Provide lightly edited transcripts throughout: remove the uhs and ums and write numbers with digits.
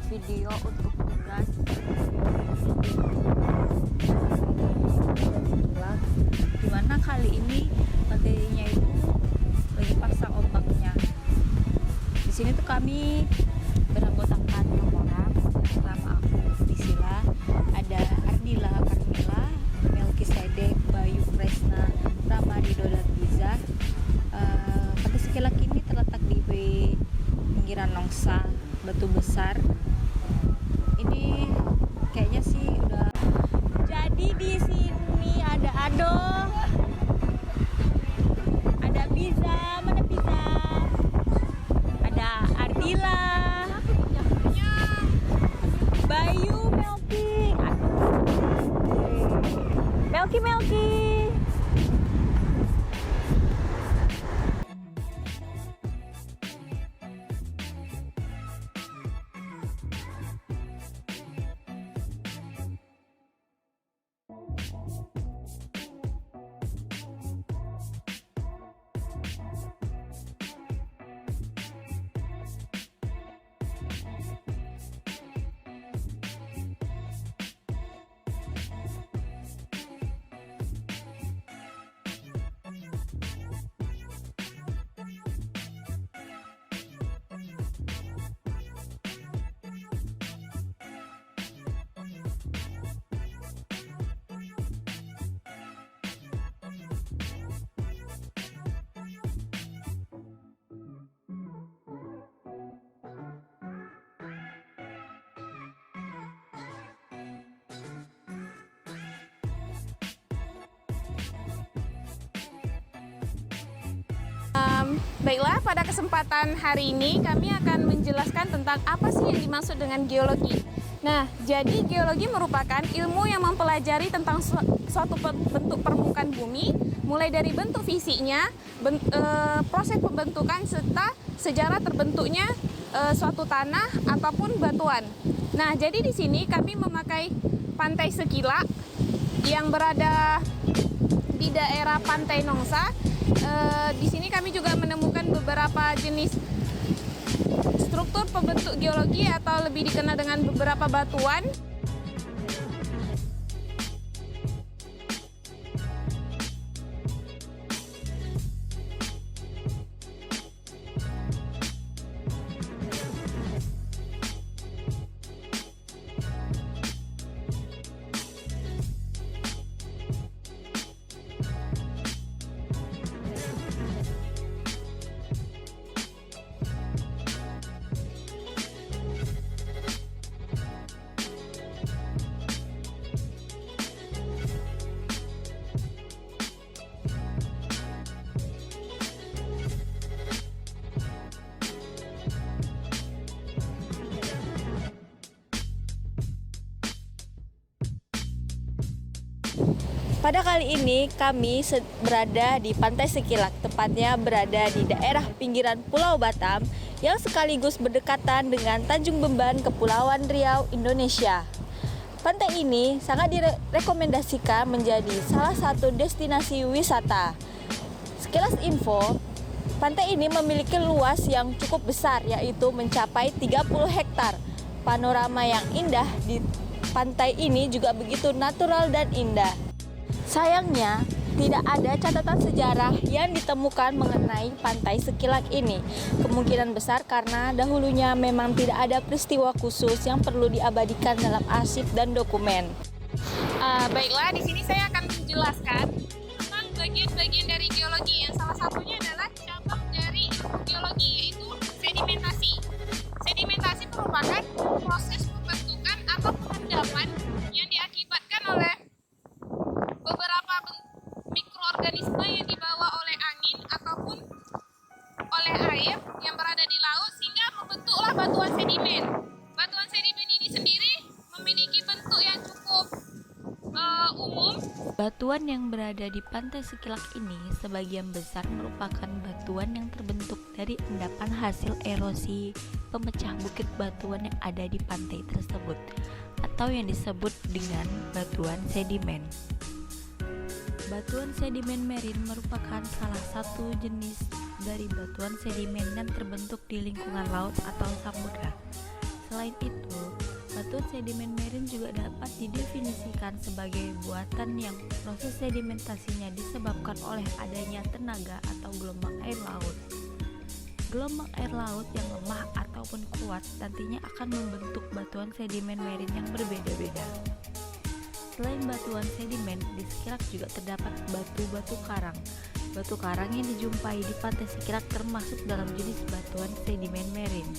video untuk tugas dimana kali ini pantainya itu lagi pasang ombaknya. Di sini tuh kami beranggotakan 6 orang. Pertama aku Priscilla, ada Ardila, Carmila, Melki Sedek, Bayu Kresna, Rama Rido dan Biza. Pantai Sekilak ini terletak di pinggiran Nongsa, Batu Besar. Ini kayaknya sih udah jadi. Di sini ada Ado, ada Biza, mana Biza, ada Ardila, Bayu, Melki, Melki. Baiklah, pada kesempatan hari ini kami akan menjelaskan tentang apa sih yang dimaksud dengan geologi. Nah, jadi geologi merupakan ilmu yang mempelajari tentang suatu bentuk permukaan bumi, mulai dari bentuk fisiknya, proses pembentukan, serta sejarah terbentuknya suatu tanah ataupun batuan. Nah, jadi di sini kami memakai Pantai Sekilak yang berada di daerah Pantai Nongsa. Di sini kami juga menemukan beberapa jenis struktur pembentuk geologi atau lebih dikenal dengan beberapa batuan. Pada kali ini kami berada di Pantai Sekilak, tepatnya berada di daerah pinggiran Pulau Batam yang sekaligus berdekatan dengan Tanjung Beban, Kepulauan Riau, Indonesia. Pantai ini sangat direkomendasikan menjadi salah satu destinasi wisata. Sekilas info, pantai ini memiliki luas yang cukup besar, yaitu mencapai 30 hektar. Panorama yang indah di pantai ini juga begitu natural dan indah. Sayangnya, tidak ada catatan sejarah yang ditemukan mengenai Pantai Sekilak ini. Kemungkinan besar karena dahulunya memang tidak ada peristiwa khusus yang perlu diabadikan dalam arsip dan dokumen. Baiklah, di sini saya akan menjelaskan tentang bagian-bagian dari geologi yang salah satunya adalah cabang dari ilmu geologi, yaitu sedimentasi. Sedimentasi merupakan proses pembentukan atau pengendapan yang diakibatkan oleh beberapa mikroorganisme yang dibawa oleh angin ataupun oleh air yang berada di laut sehingga membentuklah batuan sedimen. Batuan sedimen ini sendiri memiliki bentuk yang cukup umum. Batuan yang berada di Pantai Sekilak ini sebagian besar merupakan batuan yang terbentuk dari endapan hasil erosi pemecah bukit batuan yang ada di pantai tersebut, atau yang disebut dengan batuan sedimen. Batuan sedimen marin merupakan salah satu jenis dari batuan sedimen yang terbentuk di lingkungan laut atau samudra. Selain itu, batuan sedimen marine juga dapat didefinisikan sebagai buatan yang proses sedimentasinya disebabkan oleh adanya tenaga atau gelombang air laut. Gelombang air laut yang lemah ataupun kuat nantinya akan membentuk batuan sedimen marine yang berbeda-beda. Selain batuan sedimen, di Sekilak juga terdapat batu-batu karang. Batu karang yang dijumpai di pantai Sekilak termasuk dalam jenis batuan sedimen marine.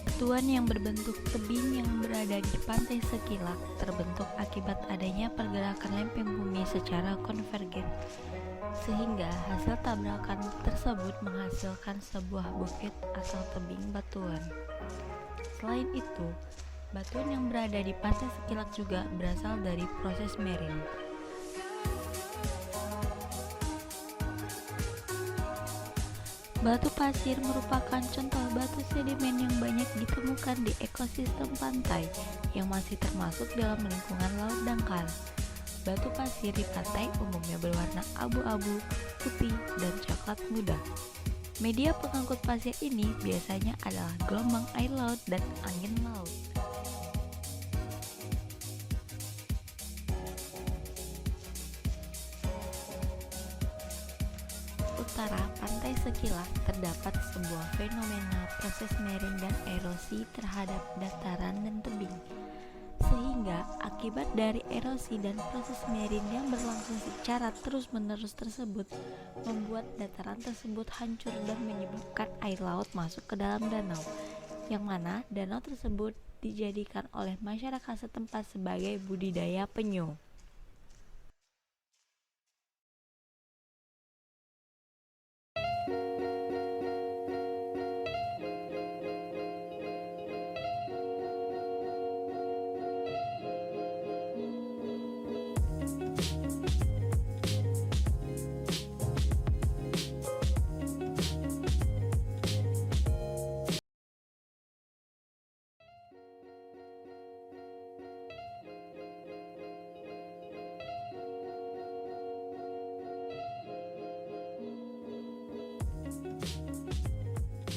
Batuan yang berbentuk tebing yang berada di pantai Sekilak terbentuk akibat adanya pergerakan lempeng bumi secara konvergen, sehingga hasil tabrakan tersebut menghasilkan sebuah bukit atau tebing batuan. Selain itu, batuan yang berada di pantai Sekilak juga berasal dari proses marine. Batu pasir merupakan contoh batu sedimen yang banyak ditemukan di ekosistem pantai yang masih termasuk dalam lingkungan laut dangkal. Batu pasir di pantai umumnya berwarna abu-abu, putih, dan coklat muda. Media pengangkut pasir ini biasanya adalah gelombang air laut dan angin laut. Utara pantai Sekilak terdapat sebuah fenomena proses marine dan erosi terhadap dataran dan tebing, sehingga akibat dari erosi dan proses marine yang berlangsung secara terus-menerus tersebut membuat dataran tersebut hancur dan menyebabkan air laut masuk ke dalam danau, yang mana danau tersebut dijadikan oleh masyarakat setempat sebagai budidaya penyu.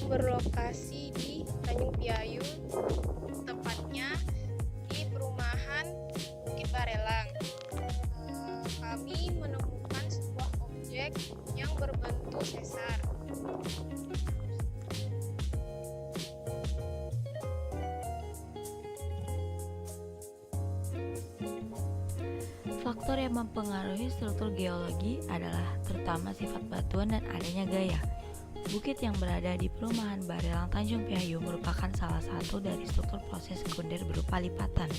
Berlokasi di Tanjung Piayu, tepatnya di perumahan Bukit Barelang. Kami menemukan sebuah objek yang berbentuk sesar. Faktor yang mempengaruhi struktur geologi adalah terutama sifat batuan dan adanya gaya. Bukit yang berada di perumahan Barelang Tanjung Piayu merupakan salah satu dari struktur proses sekunder berupa lipatan.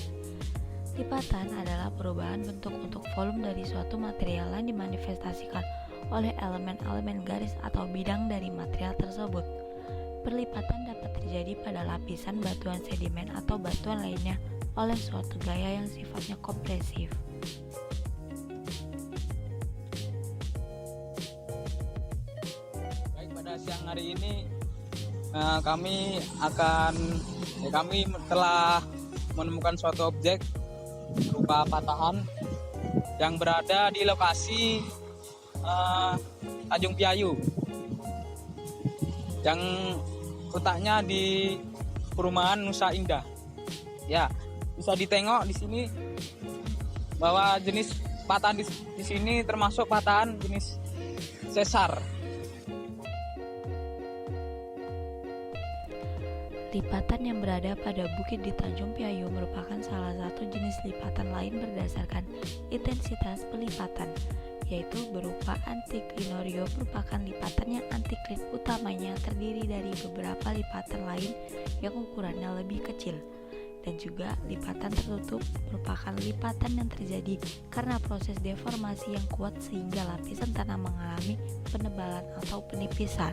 Lipatan adalah perubahan bentuk untuk volume dari suatu material yang dimanifestasikan oleh elemen-elemen garis atau bidang dari material tersebut. Perlipatan dapat terjadi pada lapisan batuan sedimen atau batuan lainnya oleh suatu gaya yang sifatnya kompresif. Siang hari ini kami telah menemukan suatu objek berupa patahan yang berada di lokasi Tanjung Piayu yang letaknya di perumahan Nusa Indah. Ya, bisa ditengok di sini bahwa jenis patahan di sini termasuk patahan jenis sesar. Lipatan yang berada pada bukit di Tanjung Piayu merupakan salah satu jenis lipatan lain berdasarkan intensitas pelipatan, yaitu berupa antiklinorio merupakan lipatan yang antiklin utamanya terdiri dari beberapa lipatan lain yang ukurannya lebih kecil, dan juga lipatan tertutup merupakan lipatan yang terjadi karena proses deformasi yang kuat sehingga lapisan tanah mengalami penebalan atau penipisan.